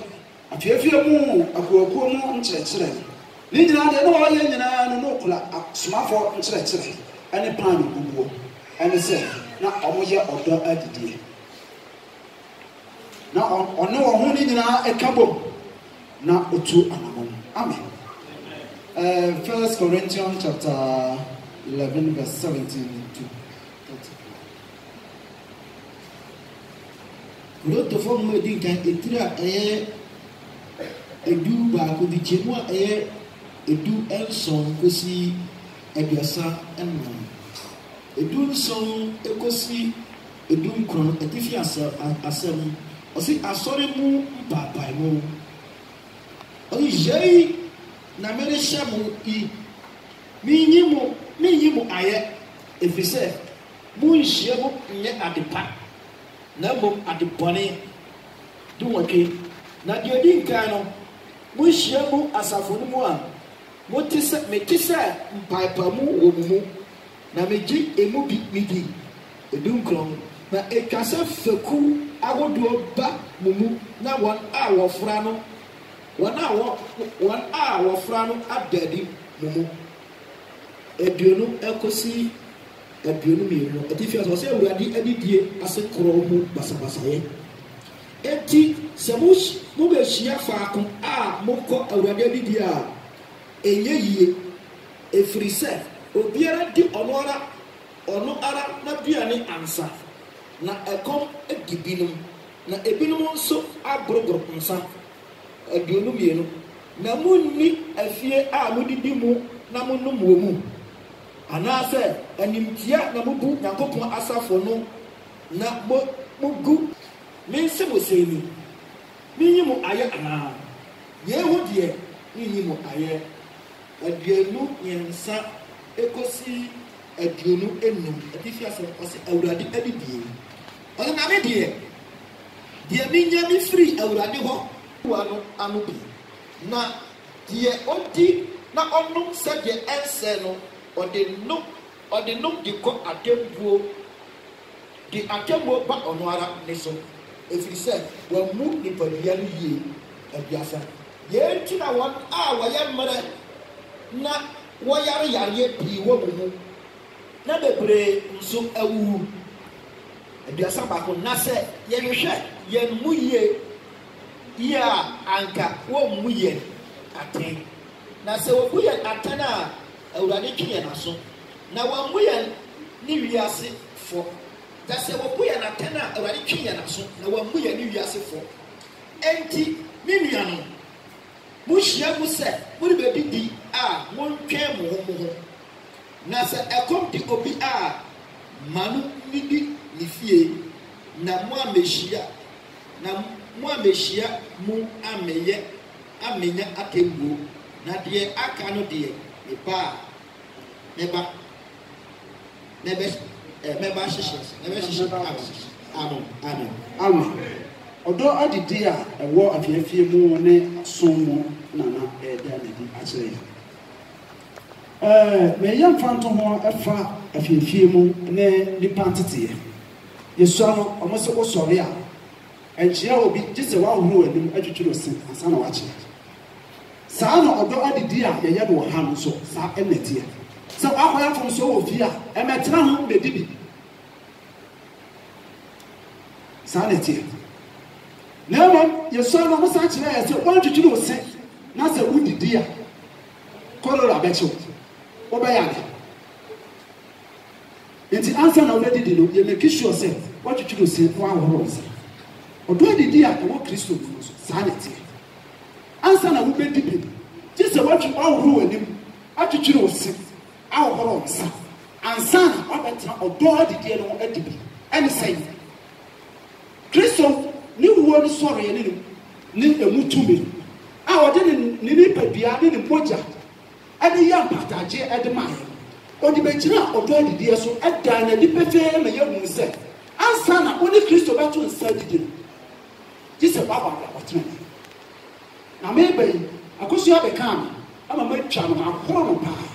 afiafia mu akuakuo mu nkyerɛkyerɛ ne nyinaa de na wɔyɛ nyinaa no na okura asomafo nkyerɛkyerɛ ɛne plan bubuo ɛne sɛ na ɔmoyɛ ɔdɔ adidie na ɔne wɔn ho ne nyinaa ɛka bom na otu anamon amen. 1 Corinthians chapter 11 verse 17 to 30. Roto fo mo di kan etira edu ba ko di chemu edu enson kosi aduasa enno edu nson ekosi edu nkron etifi asem osi asore mu papa mu oyi jei na mere shamu I minyimu aye efise mu nhie mu nye adepa na mo adebone du wake na de odi nkan no mu nhie mu asafo no mu a mo tise mpaipa mu wo mu na meji emu bi midi edu nkron na ekase feku agodo ba mumu na won a wofra no won a wofra no adadi mumu eduonu ekosi eduonu mienu etifia so se awurade adidie ase koro mu basabasaye enti semus mo be hia faako a mokọ awurade adidie a enye yie efrise obiara di ono ara na biane ansa na ekom edibinum na ebinum nso abrogro nsa eduonu mienu na munni afie a mudidi mu na munum wo mu anase animtia na mubu Nyankopon asafo no na mugu mense mosemi minyimu aye ana yehu de minyimu aye aduenu yensa ekosi aduenu enum atifia so ose awurade adidie ona na me de minya mi free awurade ho wano anu bi na de odi na onum se de ense no ode no de ko atembuo di atembuo ba ono ara ne so efiri se wa mu ni padua no yie abiasa ye ntina won a wa ye mmere na wo yare bi wo mu na bebre nso awu abiasa ba ko na se ye hwehwe ye mu yie ya anka wo mu yie aten na se wo yie aten a awurade twe na so na wa mu yie ni wiase fo da se wo yie na aten a awurade twe na so na wa mu yie ni wiase fo enti mi nua no mu hia mu se mu be didi a mo ntwe mo ho na se ekom di obi a manu nidi ni fie na mo amehia mu amenya atembuo na de aka no de meba hyehyɛ amen odo adidi a ewo afiafie mu ne som mu na eda na di akyere me yam fanto ho efa afiafie mu ne nipa ntete yesu ano omoso ko sori a enchia obi gise wa huru anim atwitwiro sin asa na wache saa na odo adidi a ye do ha no so saa enetie so akoya fom so wo fi a emetena ho be dibi saa netie nemo yesu ano mo sa kire ya se o twitwiro sin na se udidi a kolora becho obeya enti ansa na odidi no ye make sure say what twitwiro sin wa horo sin odo adidi a wo Kristo no so saa netie ansa na wo be dibi ti se what you all horo anim atwitwiro sin ahoro nsa ansa na obetena odo adidi no adibi ene say Kristo ni wo ni soro ye ni emutumi a ode ni padua ni moja ade ya pataje ede maye odi begyina odo adidi so eda na di pefe na ye hu se ansa na oni Kristo beto nsa didi jise baba watena na mebe akosu abekam ama matwa no akoro no pa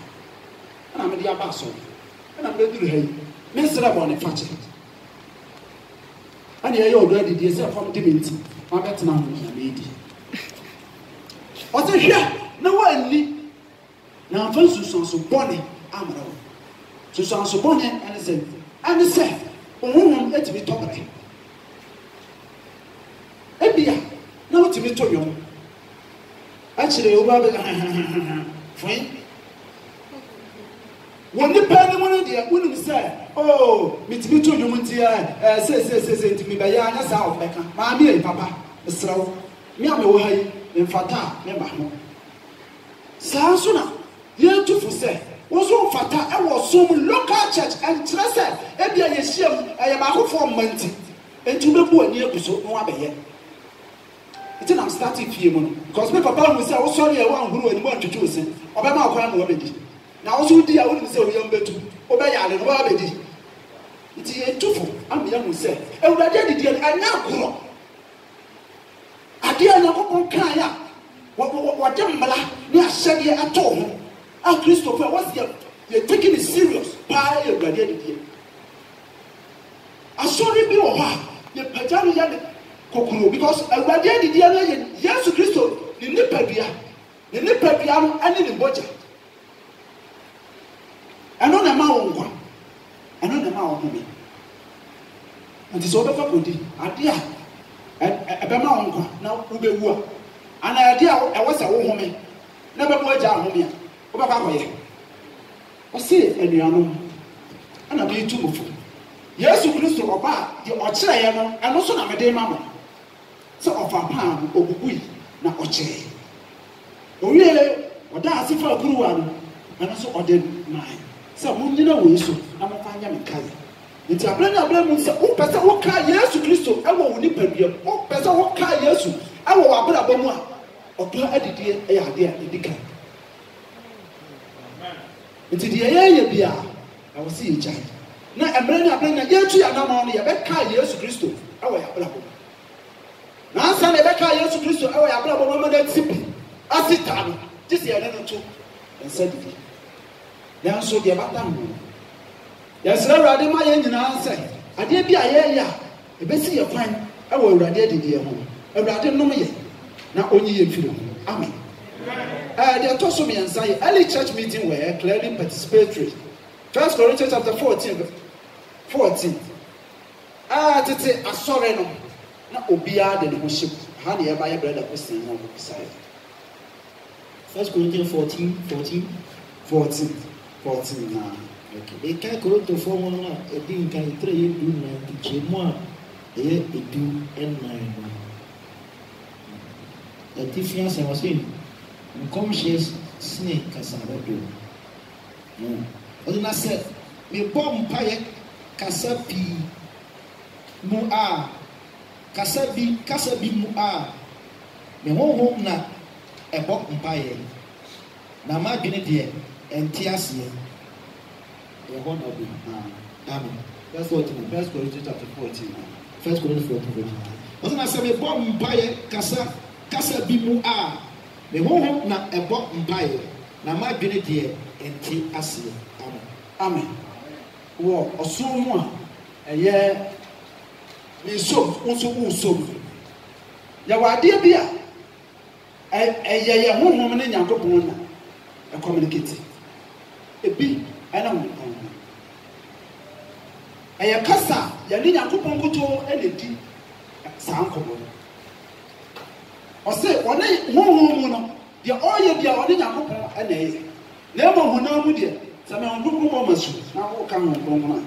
na me dia ba so na me duru hayi me sira bo ne fache and the already the self from divinity. My better now, lady. What's a here? No one need. Now, first, so bonny, I'm wrong. So bonny, and I said, oh, let me talk about it. Ebia, now to me to you. Actually, fine. When the penny one idea wouldn't say, oh, me to you, say to me by Yana South Becca, Mammy and Papa, the slow, me am away in Fata, never. Sasuna, you two for say, was on Fata, I was so local church and trust Ebia, yes, I am out for money, and to the boy near to so no other. It's an starting feeling because my papa will say, oh, sorry, I want who and want to choose it. Obama crime already. Now, also, dear, I wouldn't say, young better. Obey and already. It's a two. I'm young, say, and I did it, and now grow. I dear no Kaya. What Jamala, near Shaggy at all. Ah, Christopher, what's you're taking it serious? Pie, you're ready. I saw it be over. You're Pajama. Because I did the other yes, Christo, the Nipapia, and in the budget. I know the mountain. I know the mountain. And it's all over good. Idea. A mountain now, Ube. And idea I was a woman. Never more down here. Over I see any animal. And I'll be too much. Yes, Christo, or bad, the Ochayano, and also I'm a day mamma. So of our palm, or we, not Oche. Oh, really? Or that's if I grew one, and also ordered mine. So, Mundina will so, I'm a fine young cousin. It's a brand of them, oh, Pesa, what car, yes, to Christo, I won't nip a beer, oh, Pesa, what car, yes, I will have a bomb, or to edit the idea in the car. It's the area, beer. I will see each other. Now, I'm bringing a year to your money, a bad car, yes, to Christo, I will have a bomb. Now, son, I bet I used to Christo, I have a woman that simply. I sit down, just the other two, and said, now so the about them. Yes, sir, I did my engine answer. I did be a year, a basic of fine. I will radiate the home. I didn't know me. Now only in film. Amen. They are told me and say, early church meeting were clearly participatory. 1 Corinthians chapter 14. Ah, to say, I saw it. Na obia de worship how the ever brother question now beside 1 Corinthians 14 now okay e kai Corinthians 4 no e din kan 3 do na chemu a e edu n9 the difference was in conscious snake kasabado o na say me bom paye kasapi mu a kasabi mu a me honhom na ebo mpaye na ma dwene de enti ase e ho na bi amen that's what in 1 Corinthians chapter 14 1 Corinthians 14 what na say me bo mpaye kasabi mu a me honhom na ebo mpaye na ma dwene de enti ase amen wo osumu a eye ni so ya wade bia ye honhom ne nyankopon na e communicate ebi ana ho eye kasa ya ni nyankopon kuto ene di sankobo o se one honhom no de oye bia one nyankopon ene ye na mo honam de sa me honhom mo masu na wo kan honhom na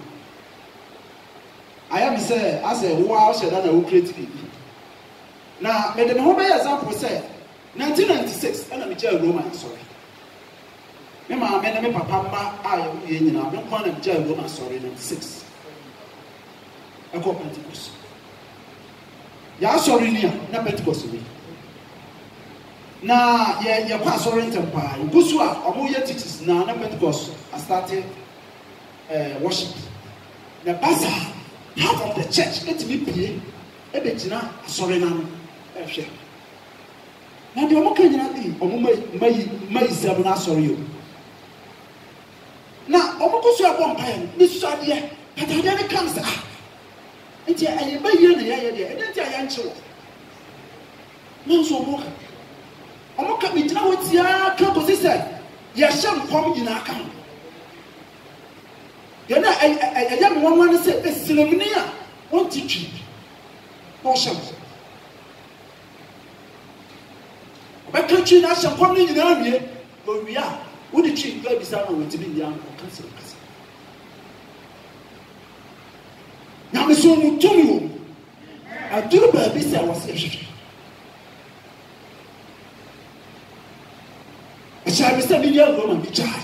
I am say, as a wow, said that I will create it. Now, may the whole example say 1996, and I'm a Roman, sorry. Remember, I made a papa, I am in a Roman, sorry, 96. I call Pentecost. Ya sorry, near, not Pentecost. Now, yeah, your pastor in Tempa, Guswa, or more teachers now, not Pentecost. I started worship. The pastor. Half of the church let me pay a bit now, sorry now. Now the Omokan may seven sorry you. Now Omokosu at one time, this idea, but I then comes nti ayi ba yie na yɛ de nti ayi ankyerɛ nanso ɔmo ka bi gyina hɔ tia ka kɔsi sɛ yɛhyɛ nkɔm nyinaa ka ho yɛn a ɛyɛ mo wɔn sɛ esilamini a wɔn ti twi na ɔhyɛ mo ɔbɛka twi na ahyɛ nkɔm no nyinaa wie owie a wodi twi nkɔ ebisa na wɔn ti bi nyinaa ɔka sɛ ɔkasa nyame so mu tumi wɔ aduru baabi sɛ wɔsɛ hwehwɛ ɛhyɛ bi sɛ bi yɛ agorɔ ma bi gyae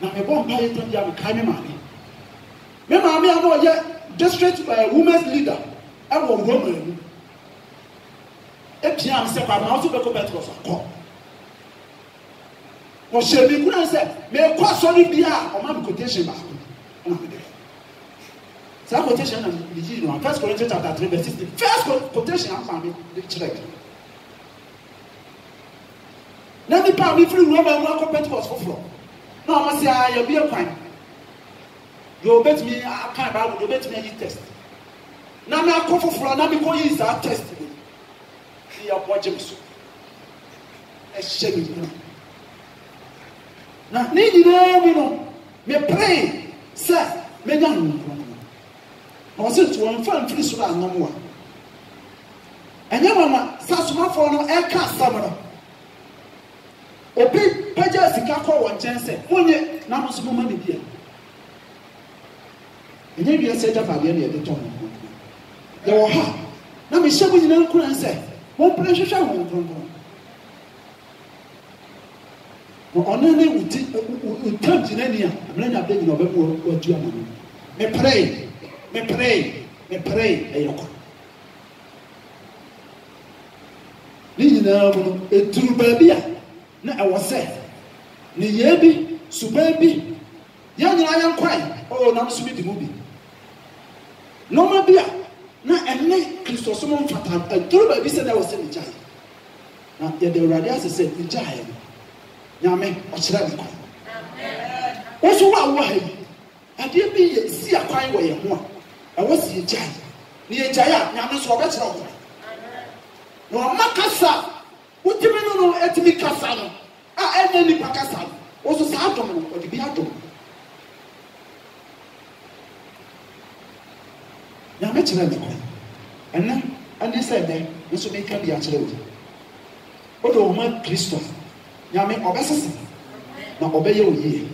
na mebɔ mpa yɛ tam yɛ mekae me maame a na ɔyɛ district women's leader ɛwɔ Roma mu epia am sɛ kwa na ɔso bɛkɔ Petros akɔ ɔhyɛ mi kuna sɛ mekɔ asɔre bi a ɔma me quotation baako ɛna mede saa quotation na meyi no 1 Corinthians chapter 3 verse 16 first quotation ama me de kyerɛ na nipa a mefiri Roma mu akɔ Petros foforɔ na ɔmo sɛ yɛ bi akwan you bet me I can't Bible you bet me any test na me akɔ foforɔ na me kɔ yi saa test ni ya bɔ gye so ɛhyɛ mi mu na ne nyinaa mu no me pray sɛ me nya no na ɔsɛ to wɔn fa mfiri so na anam wa ɛnyɛ mama sa somafoɔ no ɛka asɛm no obi pagya sika kɔ wɔn nkyɛn sɛ wonye na mo so mo ma ne bia ɛnyɛ bia sɛ gyapadeɛ ne yɛde tɔn no yɛwɔ ha na mehyɛ mo nyinaa nkura sɛ wɔmpere hwehwɛ wɔn kronkron na ɔno ne wotam gyinani a amena nya bɛ nyina ɔbɛmu wadu ama no mepere ɛyɛ kɔ ne nyinaa mu no ɛduru baabi a na ɛwɔ sɛ ne yɛ bi suban bi yɛn nyinaa yɛn kwae nam so bi di mu bi nɔɔma bi a na ɛne kristosom mfata aduru baabi sɛ na ɛwɔ sɛ ne gyae na yɛde Awurade ase sɛ ne gyae no nyame ɔkyerɛ ne kwan wɔso wo a wo ha yi adeɛ bi yɛ si akwan wɔ yɛn ho a ɛwɔ sɛ yɛgyae ne yɛgyae a nyame nso ɔbɛkyerɛ wo na ɔma kasa wotimi no etimi kasa no a ɛnyɛ nipa kasa no wɔso saa adom no ɔde bi adom nyame kyerɛ ne kwan ɛne sɛ dɛ nso meka bi akyerɛ wo wode wo ma Kristo nyame ɔbɛsesa na ɔbɛyɛ wo yie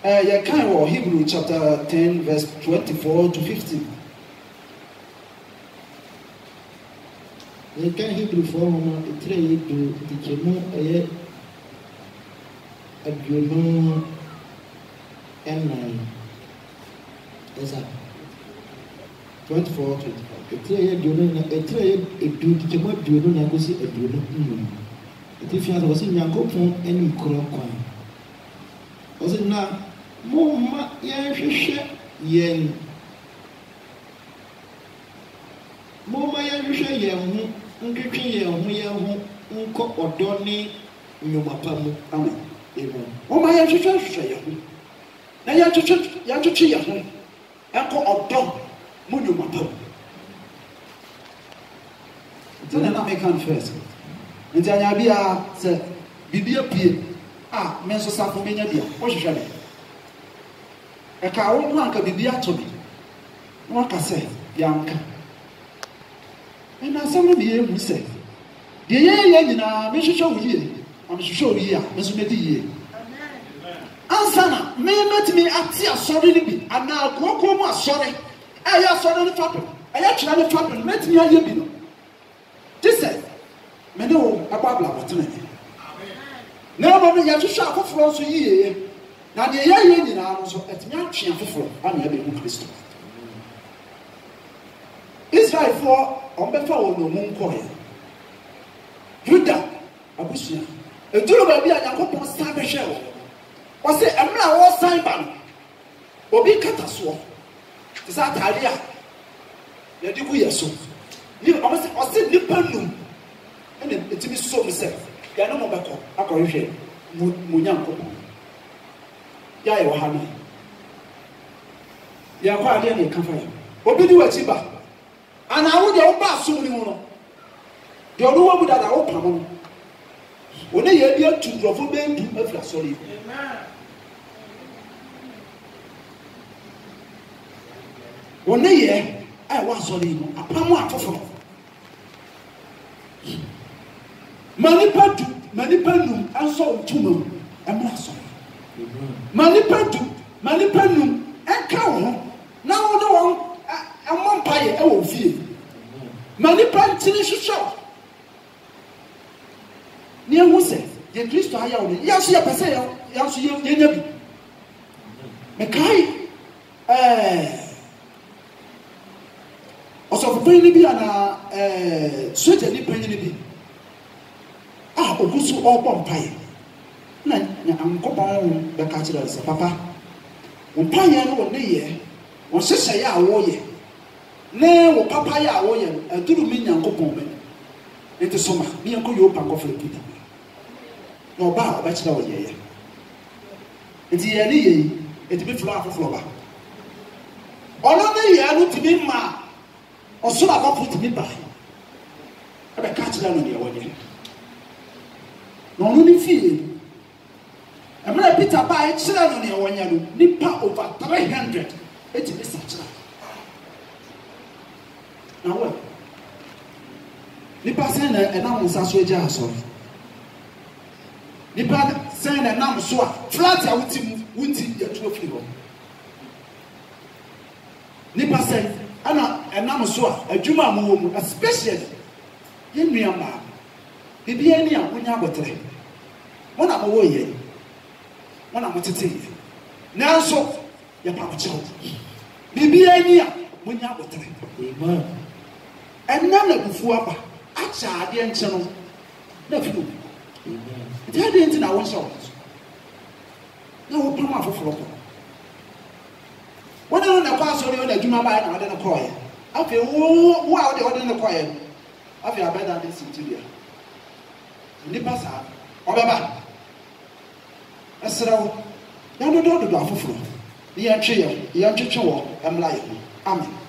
yɛkan wɔ Hebrew chapter 10 verse 24 to 15 yɛka Hebrewfoɔ no ɛtire yɛ du ntikyɛmu ɛyɛ aduonu ɛnan ɛsa 24 25 ɛtire yɛ aduonu na ɛtire yɛ edu ntikyɛmu aduonu na akɔsi aduonu nnum ɛti fi ase wɔsi Nyankopɔn anim korɔ kwan wɔsi na momma yɛnhwehwɛ yɛn momma yɛnhwehwɛ yɛn ho nketwe yɛn ho nkɔ ɔdɔ ne nnwuma pa mu amen amen momma yɛnhwehwɛ yɛn ho na yɛntwetwe yɛn ho ɛnkɔ ɔdɔ mu nnwuma pa mu nti na meka no first nti anya bi a sɛ biribi apue a me nso safo menya bia wohwehwɛ me ɛka wo ho anka biribi atɔ bi na waka sɛ yɛanka ɛna asɛm no biyɛ mu sɛ deɛ yɛyɛ nyinaa mehwehwɛ wo yie na mehwehwɛ wo yie a me nso mɛdi yie ansa na mɛtumi ate asɔre no bi anaa kuokuo mu asɔre ɛyɛ asɔre no fapem ɛyɛ twena no fapem mɛtumi ayɛ bi no gye sɛ mene wo ɛbɔ abla bɔtene na ɛbɔ no yɛhwehwɛ afoforɔ nso yie na deɛ yɛyɛ nyinaa no nso ɛtumi atwe afoforɔ ana yɛbɛhu Kristo Israelfoɔ ɔmbɛfa wɔn no mu nkɔɛ Yuda abusua eduru baabi a Nyankopɔn san bɛhwɛ wɔ ɔsɛ ɛmɛ a wɔsan ba no obi kata soɔ te sɛ ataade a yɛde gu yɛ so ni ɔsɛ nipa num ɛna etimi so mu sɛ yɛne mo bɛkɔ akɔhwehwɛ mu Nyankopɔn yɛayɛ wɔ ha no ya kwa ade na kafa ya obi di wachi ba ana wo de wo ba so ni ho no de odo wo bu da wo pam no one ye bi atu grofo be ndu afra sori amen one ye ai wa sori no apam atofo manipa num anso ntuma amra so manipa num enka ho na wo no won amompaye e wo fie manipa ntini hwehwe ni ehu se ye Kristo aya wo ya so ya pese ya so ye nya bi me kai also for ni bi ana soja ni panyi ni bi ogusu obompaye na ankopon be ka kire se papa wompaye no ne ye wo hyehyɛ ya wo ye ne wo papa ya wo ye aduru mi nyankopon me enti soma mi yanko yo pa ko Peter no ba ba kire wo ye enti ye ni ye enti bi flo afoflo ba ono ne ye no tibi ma osoro abafo tibi ba e be ka kire no ne wo ye no no ni fie amra Peter ba e kire no ne wo nya no nipa over 300 eti be sa kire na wo nipa sen na enam nsa so eja aso nipa sen na enam so a flat a wuti ya tuo firi ho nipa sen ana enam so a adwuma mo wo mu especially ye nuama bibia ni a wonya abotre mo na mo wo ye mo na mo tete na so ya pa ko chewo bibia ni a wonya abotre amen enna na bufu aba acha ade enche no na fi amen ade enti na won shawo na wo pama afoforo ko wona na kwa so ni na adwuma ba na ade na ko ye afi wo a ode na ko ye afi abeda de sintilia nipa sa obeba esrawo ya do afoforo ni ya twe wo emla ye amen